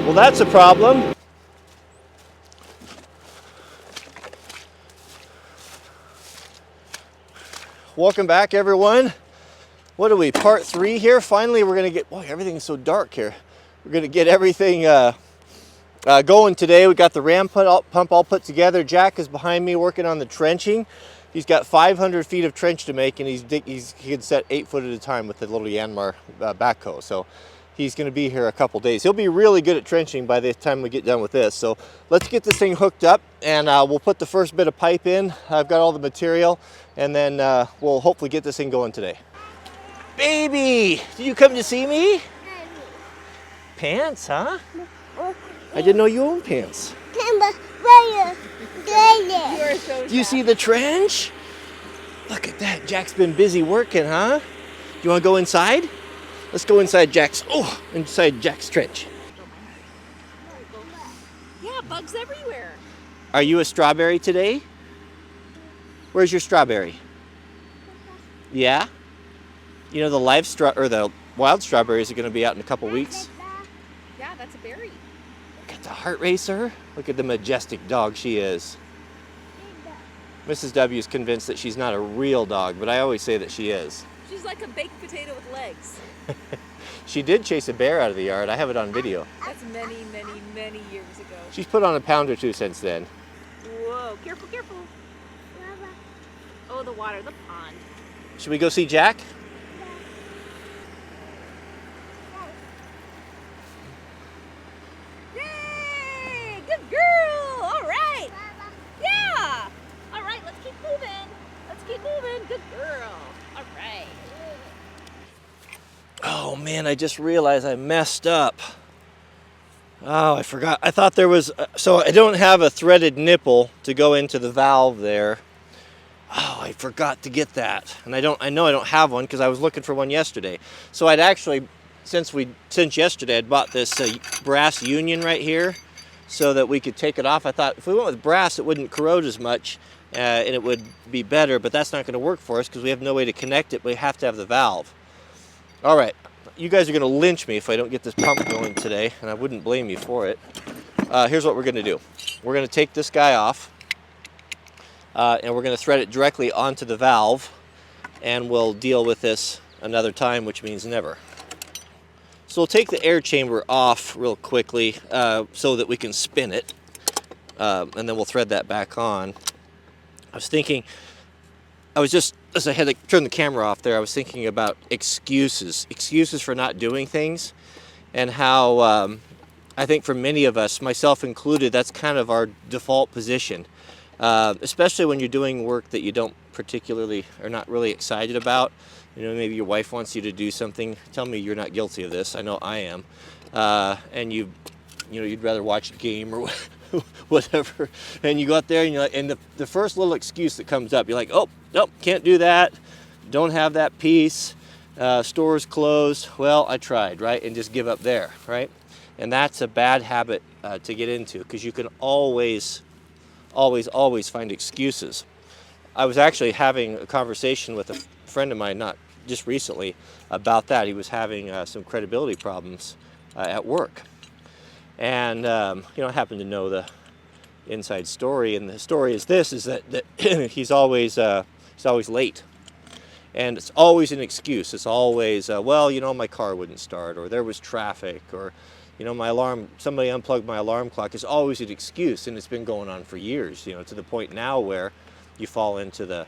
Well, that's a problem. Welcome back, everyone. What are we, part 3 here? Finally, we're gonna get, boy, everything's so dark here. We're gonna get everything going today. We got the ram pump all put together. Jack is behind me working on the trenching. He's got 500 feet of trench to make, and he can set 8 foot at a time with the little Yanmar backhoe. So he's going to be here a couple days. He'll be really good at trenching by the time we get done with this. So let's get this thing hooked up, and we'll put the first bit of pipe in. I've got all the material, and then we'll hopefully get this thing going today. Baby, did you come to see me? Pants, huh? I didn't know you owned pants. Do you see the trench? Look at that. Jack's been busy working, huh? You want to go inside? Let's go inside Jack's trench. Yeah, bugs everywhere. Are you a strawberry today? Where's your strawberry? Yeah? You know the the wild strawberries are going to be out in a couple weeks. Yeah, that's a berry. Look at the heart racer. Look at the majestic dog she is. Mrs. W is convinced that she's not a real dog, but I always say that she is. She's like a baked potato with legs. She did chase a bear out of the yard. I have it on video. That's many, many, many years ago. She's put on a pound or two since then. Whoa, careful, careful. Oh, the water, the pond. Should we go see Jack? Yay! Good girl! All right. Yeah! All right, let's keep moving. Let's keep moving. Good girl. All right. Oh man, I just realized I messed up. Oh, I forgot. I thought there was, so I don't have a threaded nipple to go into the valve there. Oh, I forgot to get that. And I know I don't have one because I was looking for one yesterday. So I'd actually, since yesterday, I'd bought this brass union right here so that we could take it off. I thought if we went with brass, it wouldn't corrode as much and it would be better, but that's not going to work for us because we have no way to connect it. We have to have the valve. All right, you guys are going to lynch me if I don't get this pump going today, and I wouldn't blame you for it. Here's what we're going to do. We're going to take this guy off, and we're going to thread it directly onto the valve, and we'll deal with this another time, which means never. So we'll take the air chamber off real quickly so that we can spin it, and then we'll thread that back on. As I had to turn the camera off there, I was thinking about excuses for not doing things, and how I think for many of us, myself included, that's kind of our default position, especially when you're doing work that you don't particularly are not really excited about. You know, maybe your wife wants you to do something. Tell me you're not guilty of this. I know I am, and you'd rather watch a game or whatever, and you go out there and you're like, and the first little excuse that comes up, you're like, oh, nope, can't do that, don't have that piece, store's closed, well, I tried, right, and just give up there, right? And that's a bad habit to get into, because you can always find excuses. I was actually having a conversation with a friend of mine, not just recently, about that. He was having some credibility problems at work. And I happen to know the inside story, and the story is this: is that he's always late, and it's always an excuse. It's always well, my car wouldn't start, or there was traffic, or my alarm, somebody unplugged my alarm clock. It's always an excuse, and it's been going on for years. To the point now where he falls into the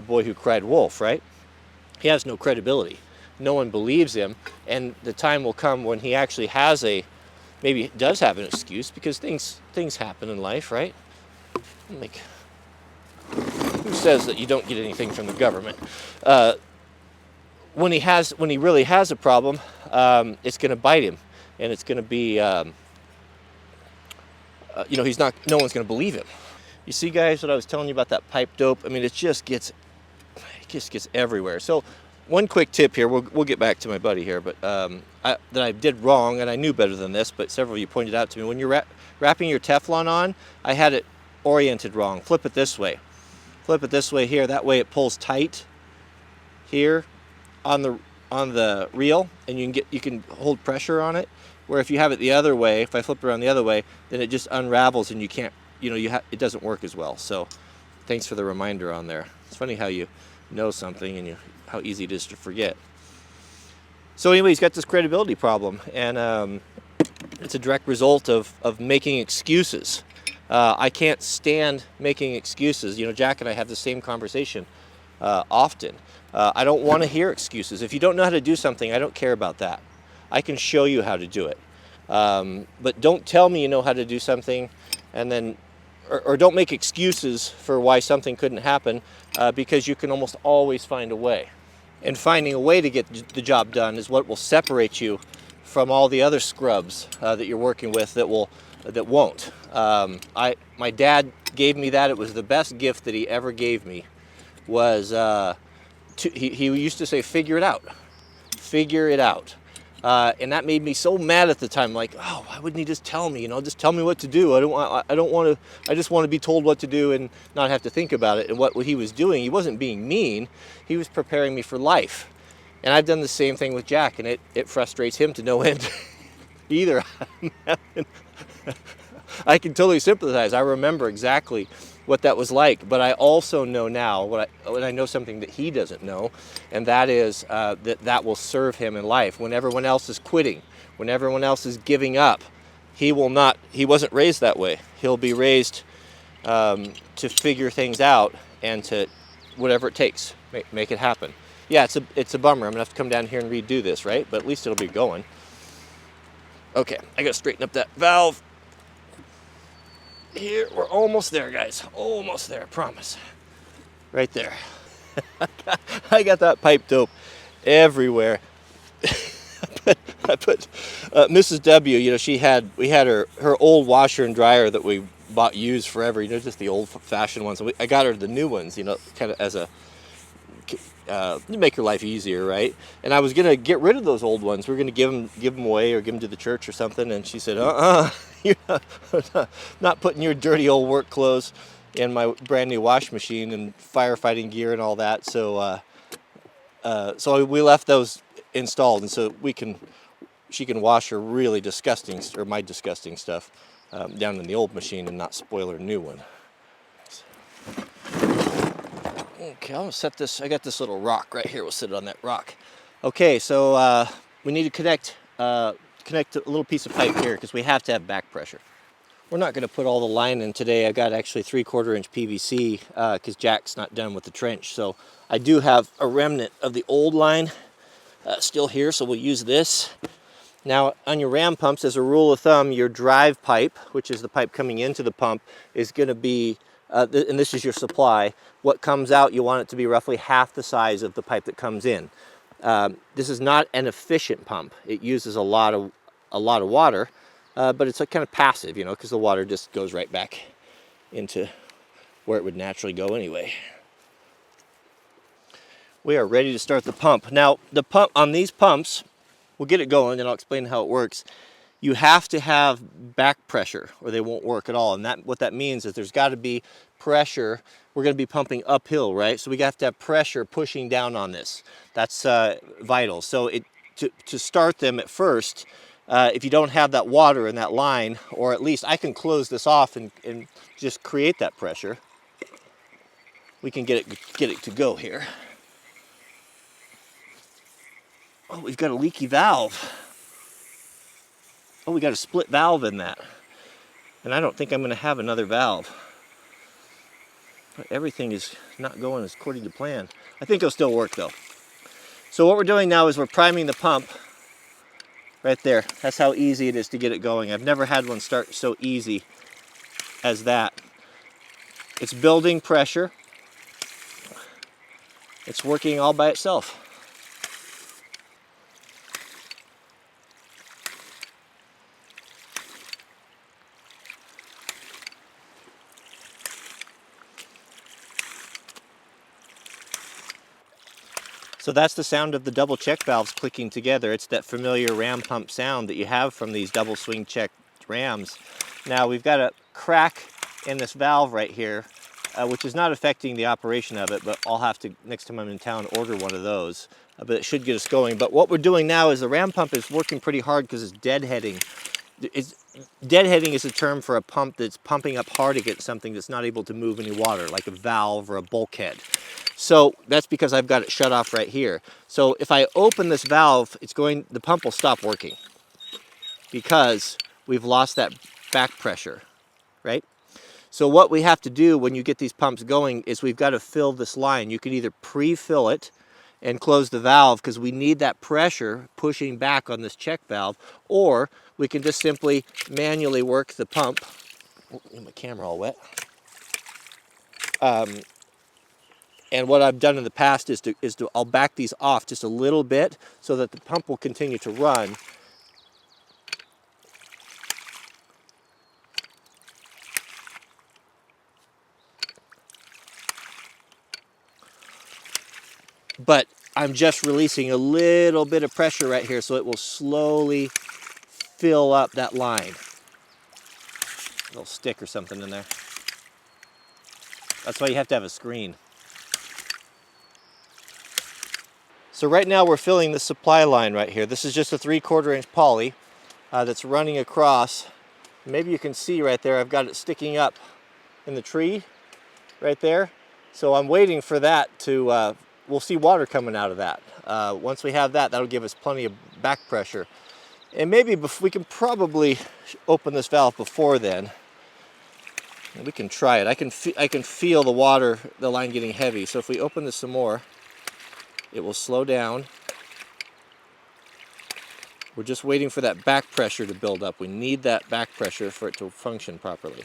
boy who cried wolf. Right? He has no credibility. No one believes him, and the time will come when he actually maybe does have an excuse, because things happen in life, right? Like, who says that you don't get anything from the government? When he really has a problem, it's going to bite him, and it's going to be, no one's going to believe him. You see, guys, what I was telling you about that pipe dope? I mean, it just gets everywhere. So, one quick tip here, we'll get back to my buddy here, but that I did wrong, and I knew better than this, but several of you pointed out to me, when you're wrapping your Teflon on, I had it oriented wrong. Flip it this way. Flip it this way here, that way it pulls tight here on the reel, and you can hold pressure on it, Where if you have it the other way, if I flip it around the other way, then it just unravels and you can't, it doesn't work as well. So thanks for the reminder on there. It's funny how you know something and how easy it is to forget. So anyway, he's got this credibility problem, and it's a direct result of making excuses. I can't stand making excuses. Jack and I have the same conversation often. I don't want to hear excuses. If you don't know how to do something, I don't care about that. I can show you how to do it. But don't tell me you know how to do something, and then, or don't make excuses for why something couldn't happen, because you can almost always find a way. And finding a way to get the job done is what will separate you from all the other scrubs that you're working with that won't. My dad gave me that. It was the best gift that he ever gave me. He used to say, "Figure it out, figure it out," and that made me so mad at the time. Like, oh, why wouldn't he just tell me? Just tell me what to do. I don't want to. I just want to be told what to do and not have to think about it. And what he was doing, he wasn't being mean. He was preparing me for life. And I've done the same thing with Jack, and it frustrates him to no end either. I can totally sympathize. I remember exactly what that was like, but I also know now when I know something that he doesn't know, and that is that will serve him in life. When everyone else is quitting, when everyone else is giving up, he wasn't raised that way. He'll be raised to figure things out and to whatever it takes, make it happen. Yeah, it's a bummer. I'm gonna have to come down here and redo this, right? But at least it'll be going. Okay, I gotta straighten up that valve. Here, we're almost there, guys. Almost there, I promise. Right there. I got that pipe dope everywhere. I put Mrs. W. We had her old washer and dryer that we bought used forever. Just the old-fashioned ones. I got her the new ones. Kind of as a to make her life easier, right? And I was gonna get rid of those old ones. We were gonna give them away or give them to the church or something. And she said, "You're not putting your dirty old work clothes in my brand new wash machine and firefighting gear and all that." So we left those installed, and so she can wash her really disgusting, or my disgusting stuff down in the old machine and not spoil her new one. Okay, I'm gonna set this. I got this little rock right here. We'll sit it on that rock. Okay, so we need to connect a little piece of pipe here because we have to have back pressure. We're not gonna put all the line in today. I got actually 3/4 inch PVC because Jack's not done with the trench. So I do have a remnant of the old line still here, so we'll use this. Now on your ram pumps, as a rule of thumb, your drive pipe, which is the pipe coming into the pump, is gonna be and this is your supply. What comes out, you want it to be roughly half the size of the pipe that comes in. This is not an efficient pump. It uses a lot of water, but it's kind of passive, because the water just goes right back into where it would naturally go anyway. We are ready to start the pump. Now, the pump on these pumps, we'll get it going and I'll explain how it works. You have to have back pressure or they won't work at all. And what that means is there's got to be pressure. We're going to be pumping uphill, right? So we have to have pressure pushing down on this. That's vital. So to start them at first, if you don't have that water in that line, or at least I can close this off and just create that pressure. We can get it to go here. Oh, we've got a leaky valve. Oh, we got a split valve in that. And I don't think I'm going to have another valve. But everything is not going according to plan. I think it'll still work though. So what we're doing now is we're priming the pump right there. That's how easy it is to get it going. I've never had one start so easy as that. It's building pressure. It's working all by itself. So that's the sound of the double check valves clicking together. It's that familiar ram pump sound that you have from these double swing check rams. Now we've got a crack in this valve right here which is not affecting the operation of it, but I'll have to, next time I'm in town, order one of those. But it should get us going. But what we're doing now is the ram pump is working pretty hard because it's deadheading. Deadheading is a term for a pump that's pumping up hard against something that's not able to move any water, like a valve or a bulkhead. So that's because I've got it shut off right here. So if I open this valve, the pump will stop working because we've lost that back pressure, right? So what we have to do when you get these pumps going is we've got to fill this line. You can either pre-fill it and close the valve because we need that pressure pushing back on this check valve, or we can just simply manually work the pump. Oh, my camera all wet. And what I've done in the past is I'll back these off just a little bit so that the pump will continue to run. But I'm just releasing a little bit of pressure right here so it will slowly fill up that line. A little stick or something in there. That's why you have to have a screen. So right now we're filling the supply line right here. This is just a 3/4 inch poly that's running across. Maybe you can see right there, I've got it sticking up in the tree right there. So I'm waiting for that to, we'll see water coming out of that. Once we have that, that'll give us plenty of back pressure. And maybe we can probably open this valve before then. We can try it. I can feel the line getting heavy. So if we open this some more, it will slow down. We're just waiting for that back pressure to build up. We need that back pressure for it to function properly.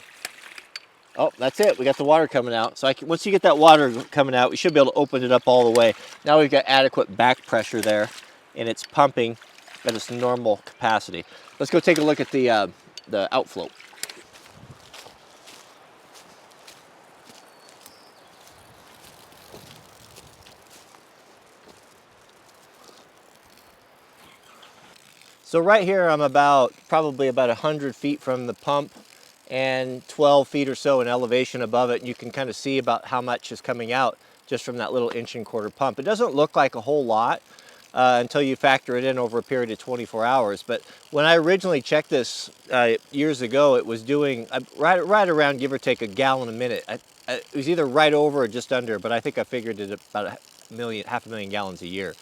Oh, that's it. We got the water coming out. So once you get that water coming out, we should be able to open it up all the way. Now we've got adequate back pressure there, and it's pumping at its normal capacity. Let's go take a look at the outflow. So right here I'm probably about 100 feet from the pump and 12 feet or so in elevation above it. And you can kind of see about how much is coming out just from that little 1.25 inch pump. It doesn't look like a whole lot until you factor it in over a period of 24 hours. But when I originally checked this years ago, it was doing right around, give or take, a gallon a minute. It was either right over or just under, but I think I figured it about half a million gallons a year.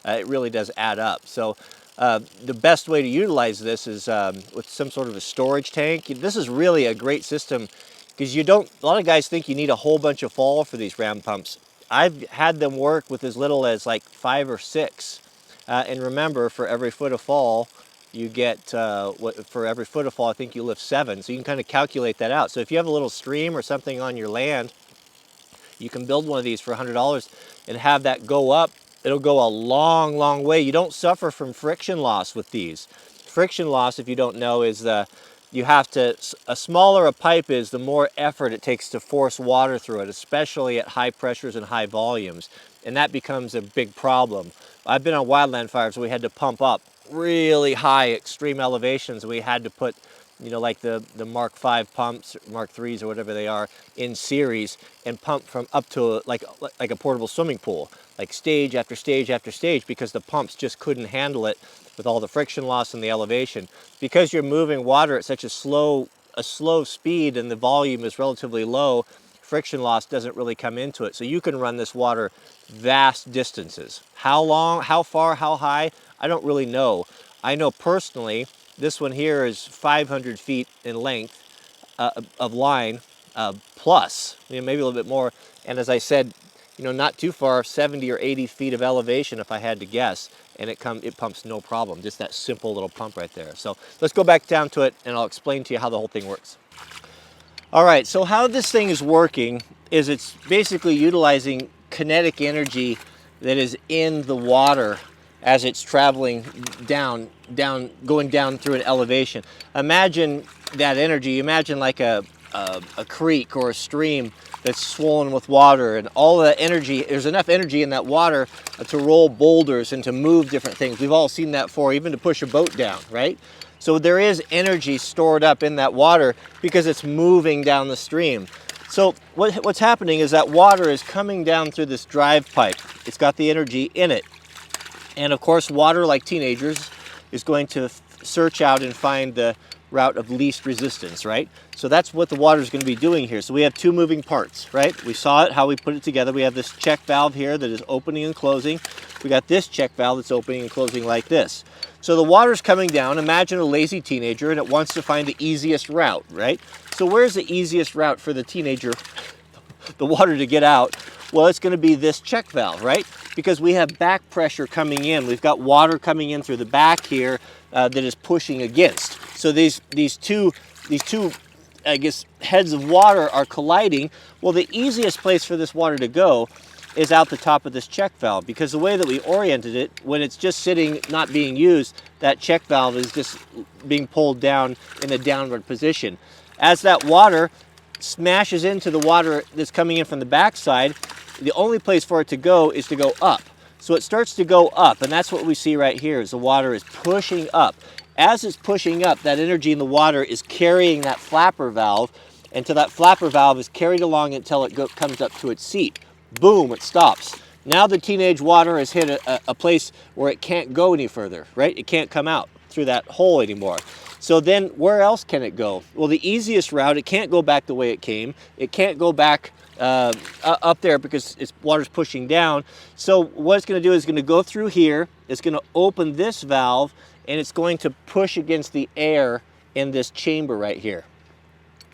It really does add up. So the best way to utilize this is with some sort of a storage tank. This is really a great system because a lot of guys think you need a whole bunch of fall for these ram pumps. I've had them work with as little as like 5 or 6. And remember, for every foot of fall, you get, for every foot of fall, I think you lift 7. So you can kind of calculate that out. So if you have a little stream or something on your land, you can build one of these for $100 and have that go up. It'll go a long, long way. You don't suffer from friction loss with these. Friction loss, if you don't know, is a smaller a pipe is, the more effort it takes to force water through it, especially at high pressures and high volumes. And that becomes a big problem. I've been on wildland fires where we had to pump up really high, extreme elevations. We had to put, like the Mark 5 pumps, Mark 3s or whatever they are, in series and pump from up to like a portable swimming pool, like stage after stage after stage, because the pumps just couldn't handle it with all the friction loss and the elevation. Because you're moving water at such a slow speed and the volume is relatively low, friction loss doesn't really come into it. So you can run this water vast distances. How long, how far, how high, I don't really know. I know personally, this one here is 500 feet in length of line plus, maybe a little bit more. And as I said, not too far, 70 or 80 feet of elevation if I had to guess, and it pumps no problem. Just that simple little pump right there. So let's go back down to it and I'll explain to you how the whole thing works. All right, so how this thing is working is it's basically utilizing kinetic energy that is in the water as it's traveling going down through an elevation. Imagine that energy, imagine like a creek or a stream that's swollen with water, and all of that energy, there's enough energy in that water to roll boulders and to move different things. We've all seen that before, even to push a boat down, right? So there is energy stored up in that water because it's moving down the stream. So what's happening is that water is coming down through this drive pipe. It's got the energy in it. And of course, water, like teenagers, is going to search out and find the route of least resistance, right? So that's what the water is going to be doing here. So we have two moving parts, right? We saw it, how we put it together. We have this check valve here that is opening and closing. We got this check valve that's opening and closing like this. So the water's coming down. Imagine a lazy teenager, and it wants to find the easiest route, right? So where's the easiest route for the teenager, the water to get out? Well, it's going to be this check valve, right? Because we have back pressure coming in. We've got water coming in through the back here that is pushing against. So these two, I guess, heads of water are colliding. Well, the easiest place for this water to go is out the top of this check valve, because the way that we oriented it, when it's just sitting, not being used, that check valve is just being pulled down in a downward position. As that water smashes into the water that's coming in from the backside, the only place for it to go is to go up. So it starts to go up, and that's what we see right here, is the water is pushing up. As it's pushing up, that energy in the water is carrying that flapper valve, until that flapper valve is carried along until it comes up to its seat. Boom, it stops. Now the teenage water has hit a place where it can't go any further, right? It can't come out through that hole anymore. So then where else can it go? Well, the easiest route, it can't go back the way it came. It can't go back up there because its water's pushing down. So what it's going to do is going to go through here. It's going to open this valve, and it's going to push against the air in this chamber right here.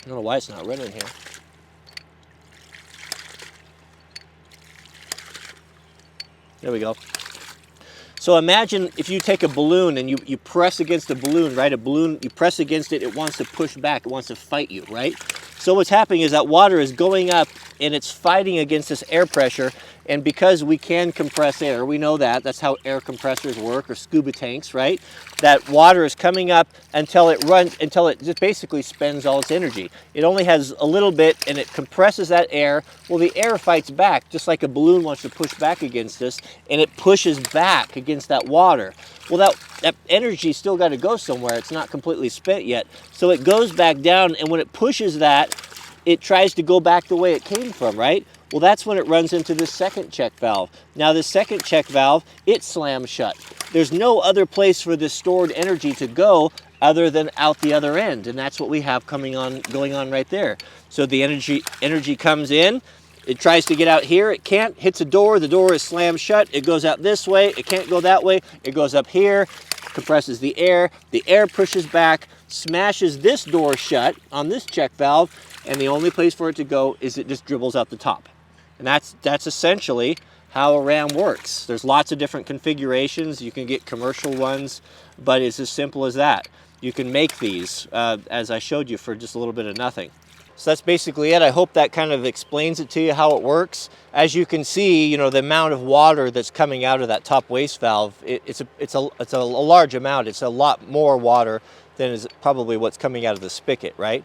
I don't know why it's not running here. There we go. So imagine if you take a balloon and you press against a balloon, right? A balloon, you press against it, it wants to push back, it wants to fight you, right? So what's happening is that water is going up and it's fighting against this air pressure. And because we can compress air, we know that, that's how air compressors work, or scuba tanks, right? That water is coming up until it just basically spends all its energy. It only has a little bit and it compresses that air. Well, the air fights back, just like a balloon wants to push back against us, and it pushes back against that water. Well, that energy still got to go somewhere. It's not completely spent yet. So it goes back down, and when it pushes that, it tries to go back the way it came from, right? Well, that's when it runs into this second check valve. Now, this second check valve, it slams shut. There's no other place for this stored energy to go other than out the other end, and that's what we have going on right there. So the energy comes in, it tries to get out here, it can't, hits a door, the door is slammed shut, it goes out this way, it can't go that way, it goes up here, compresses the air pushes back, smashes this door shut on this check valve, and the only place for it to go is it just dribbles out the top. And that's essentially how a ram works. There's lots of different configurations. You can get commercial ones, but it's as simple as that. You can make these, as I showed you, for just a little bit of nothing. So that's basically it. I hope that kind of explains it to you, how it works. As you can see, you know, the amount of water that's coming out of that top waste valve, it's a large amount. It's a lot more water than is probably what's coming out of the spigot, right?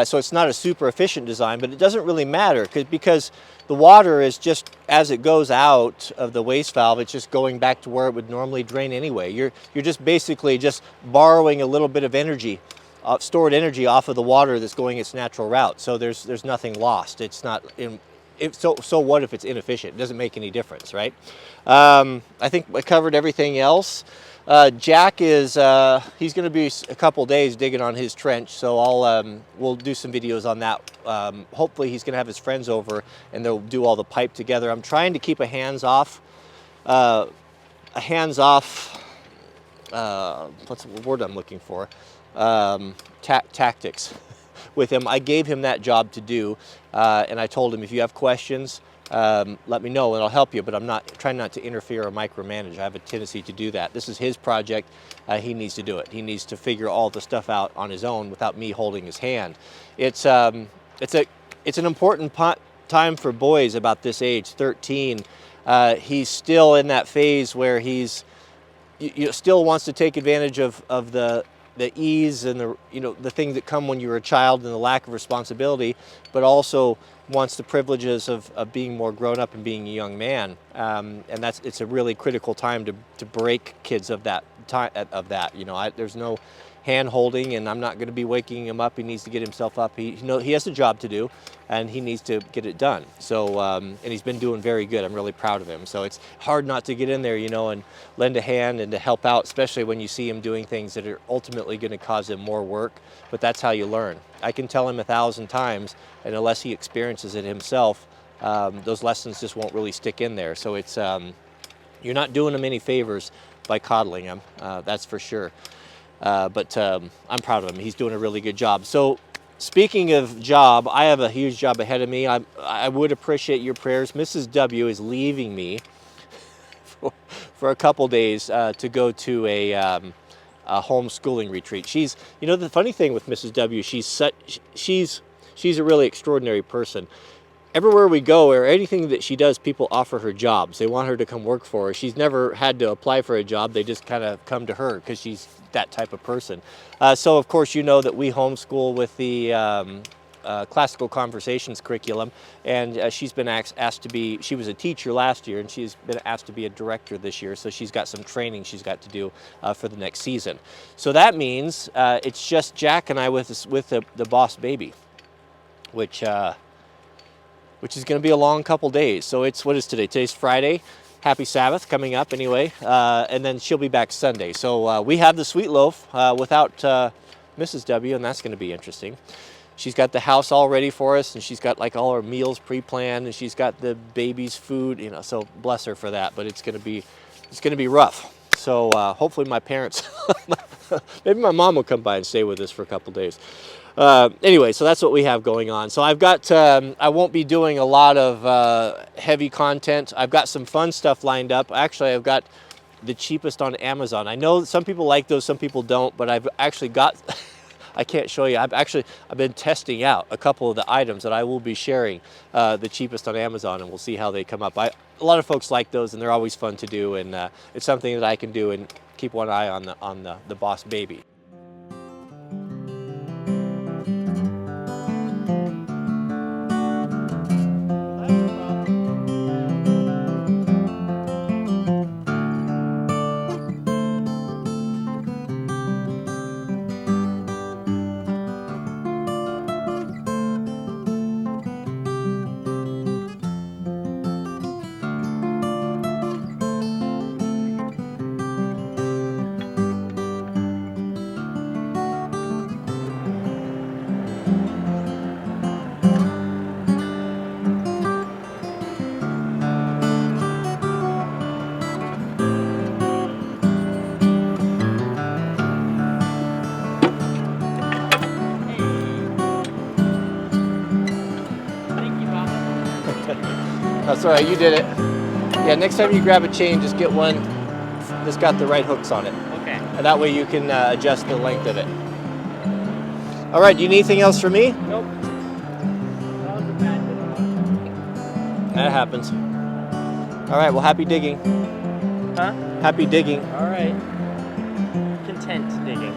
So it's not a super efficient design, but it doesn't really matter because the water is just, as it goes out of the waste valve, it's just going back to where it would normally drain anyway. You're just basically just borrowing a little bit of energy, stored energy off of the water that's going its natural route. So there's nothing lost. It's not so what if it's inefficient? It doesn't make any difference, right? I think I covered everything else. Jack is, he's going to be a couple days digging on his trench, so we'll do some videos on that. Hopefully he's going to have his friends over and they'll do all the pipe together. I'm trying to keep a hands-off, what's the word I'm looking for? Tactics with him. I gave him that job to do, and I told him, if you have questions, let me know and I'll help you, but I'm trying not to interfere or micromanage. I have a tendency to do that. This is his project. He needs to do it. He needs to figure all the stuff out on his own without me holding his hand. It's an important time for boys about this age, 13. He's still in that phase where he's still wants to take advantage of the ease and the things that come when you're a child and the lack of responsibility, but also wants the privileges of being more grown up and being a young man. And it's a really critical time to break kids of that time, there's no hand holding, and I'm not going to be waking him up. He needs to get himself up. He has a job to do, and he needs to get it done. So, and he's been doing very good. I'm really proud of him. So it's hard not to get in there, and lend a hand and to help out, especially when you see him doing things that are ultimately going to cause him more work. But that's how you learn. I can tell him 1,000 times, and unless he experiences it himself, those lessons just won't really stick in there. So it's you're not doing him any favors by coddling him, that's for sure. But I'm proud of him. He's doing a really good job. So speaking of job, I have a huge job ahead of me. I would appreciate your prayers. Mrs. W is leaving me for a couple days to go to a homeschooling retreat. She's, the funny thing with Mrs. W, she's a really extraordinary person. Everywhere we go, or anything that she does, people offer her jobs. They want her to come work for her. She's never had to apply for a job. They just kind of come to her because she's that type of person. So of course, that we homeschool with the classical conversations curriculum, and she's been asked to be, she was a teacher last year, and she's been asked to be a director this year. So she's got some training she's got to do for the next season. So that means it's just Jack and I with the boss baby, which is going to be a long couple days. So what is today? Today's Friday. Happy Sabbath coming up anyway. And then she'll be back Sunday. So we have the sweet loaf without Mrs. W, and that's going to be interesting. She's got the house all ready for us, and she's got like all her meals pre-planned, and she's got the baby's food, so bless her for that. But it's going to be rough. So hopefully my parents, maybe my mom will come by and stay with us for a couple days. Anyway, so that's what we have going on. So I've got, I won't be doing a lot of heavy content. I've got some fun stuff lined up. Actually, I've got the cheapest on Amazon. I know some people like those, some people don't, but I've actually got, I can't show you. I've been testing out a couple of the items that I will be sharing the cheapest on Amazon, and we'll see how they come up. A lot of folks like those, and they're always fun to do, and it's something that I can do and keep one eye on the boss baby. That's all right, you did it. Yeah, next time you grab a chain, just get one that's got the right hooks on it. Okay. And that way you can adjust the length of it. All right, do you need anything else from me? Nope. That happens. All right, well, happy digging. Huh? Happy digging. All right. Content digging.